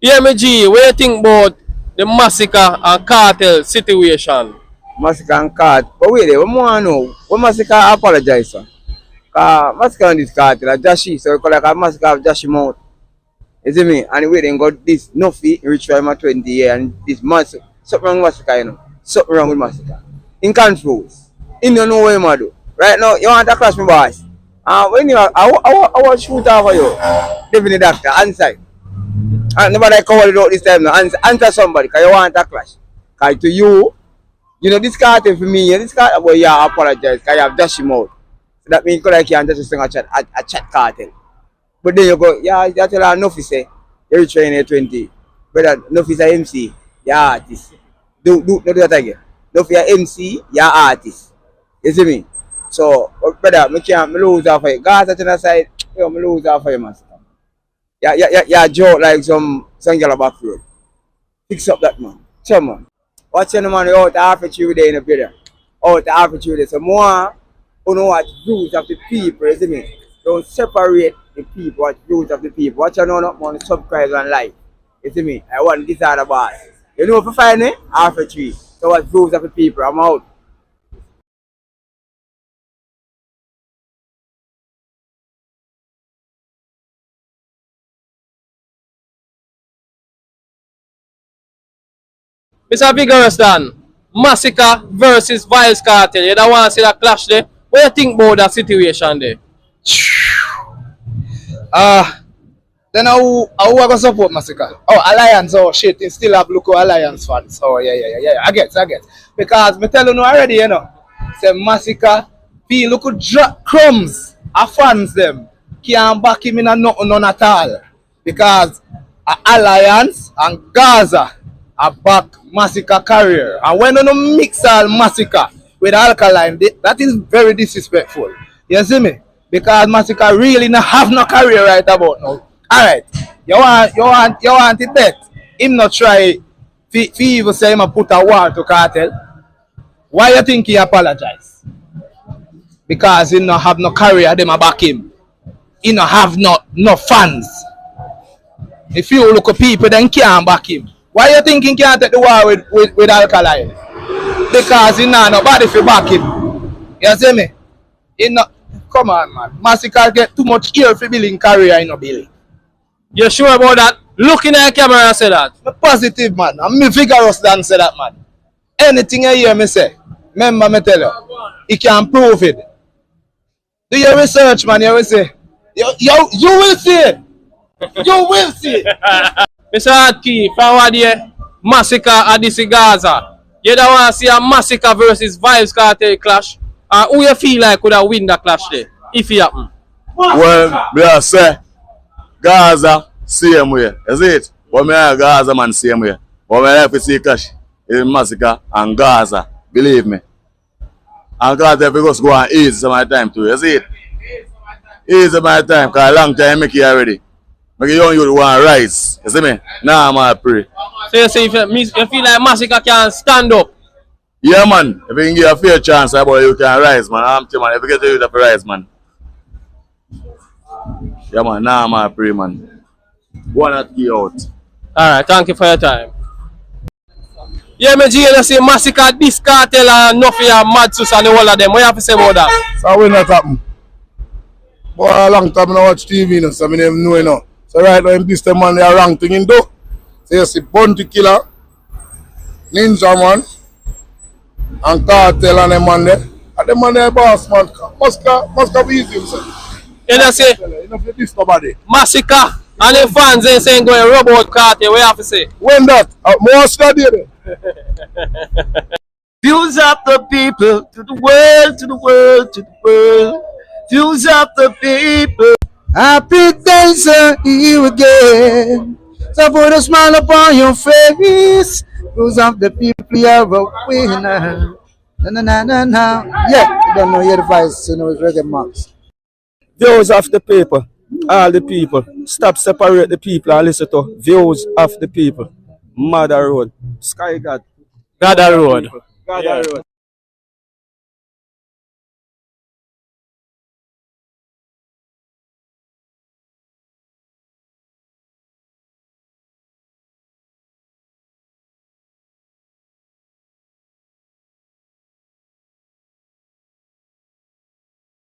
Yeah, me G, what do you think about the Masicka and Kartel situation? Masicka and Kartel. But wait there, we want to know. What Masicka apologize for? Because Masicka and this Kartel are Jashi, so we call like a Masicka of Jashi mouth. You see me? And we then got this no fee, reach for him at 20 years, and this Masicka. Something wrong with Masicka, you know. Something wrong with Masicka. In confused. In don't know what you do. Right now, you want to clash me, boys. When you I want to shoot over you. Definitely doctor, answer. Nobody call it out this time now. Answer somebody, because you want a clash. Because to you, you know, this Kartel for me, this Kartel, well, you apologize, because you have dashed him out. So that means you can't just sing a chat Kartel. But then you go, yeah, you tell her enough, you say, you're training at 20. But enough is a MC, you're artist. Do that again. Enough is a MC, you're artist. You see me? So, brother, I can't lose off of you. Guys at the side, I lose off of you, man. Yeah, joke like some girl back road. Fix up that man. Sure, man. Watch the man out half a tree there in the video. Out half a tree there. So more, you know what views of the people, you see me? Don't separate the people, what views of the people. Watch you know not more subscribe and like. You see me? I want this other boss. You know if you find it, half a tree. So what views of the people, I'm out. Mr. Vigorous Masicka versus Vybz Kartel. You don't want to see that clash there? What do you think about that situation there? Then how I gonna support Masicka? Oh, Alliance, oh shit, it still have local Alliance fans. Oh yeah. I get. Because me tell you already, you know, say Masicka, feel look drop crumbs of fans them. Can't back him in a none at all. Because Alliance and Gaza are back Masicka career. And when you mix all Masicka with Alkaline, that is very disrespectful. You see me? Because Masicka really not have no career right about now. Alright. You want it bet. Him not try fi even say him put a war to Kartel. Why you think he apologize? Because he not have no career, them a back him. He not have no fans. If you look at people, then can't back him. Why you think he can't take the war with Alkaline? Because he not nobody fi back him. You see me? He not. Come on, man. Masicka get too much ear for building career in a building. You sure about that? Looking at the camera and say that. I'm positive, man. I'm me vigorous than say that, man. Anything you hear me say, remember me tell you, he can prove it. Do your research, man. You will see. You will see it. You will see it. Mr. Hardkey, from what here, Masicka and this Gaza. You don't want to see a Masicka versus Vybz Kartel clash? Who you feel like could have win that clash there, if it happen? Well, I say, Gaza, same way. Is it? But me and Gaza man same way. But me like to see clash in Masicka and Gaza. Believe me. And Gaza because go on easy some of the time too. Is it? Easy my time, because a long time make it already. Make you young you want to rise. You see me? Now I'm going to pray. So you say you feel like Masicka can stand up? Yeah, man. If you can give a fair chance, boy, you can rise, man. I'm telling you, man. If you get to you, you have to rise, man. Yeah, man. Now I'm going to pray, man. Go not get out. Alright, thank you for your time. Yeah, me G, you say Masicka, this Kartel and Nuffy and Mad Sus and the whole of them. What you have to say about that? So when that happen? Boy, a long time I watch TV, you know, so I never know, you know. So right now, this time, man, they are wrong thing in do. So you see Bounty Killer, Ninja Man, and Kartel and them man there. And them man there boss, man. Masicka be easy, himself. You know say, you know, this nobody. Masicka and the fans they saying going rub out Kartel. What you have to say? When that? More study there. Views of the people to the world, to the world, to the world. Views of the people. Happy days are here again. So put a smile upon your face. Views of the people, you're a winner. Na. Yeah, you don't know your advice, you know, it's reggae max. Views of the people, all the people. Stop separate the people and listen to views of the people. Mother Road, Sky God. Gather Road. Gather Road.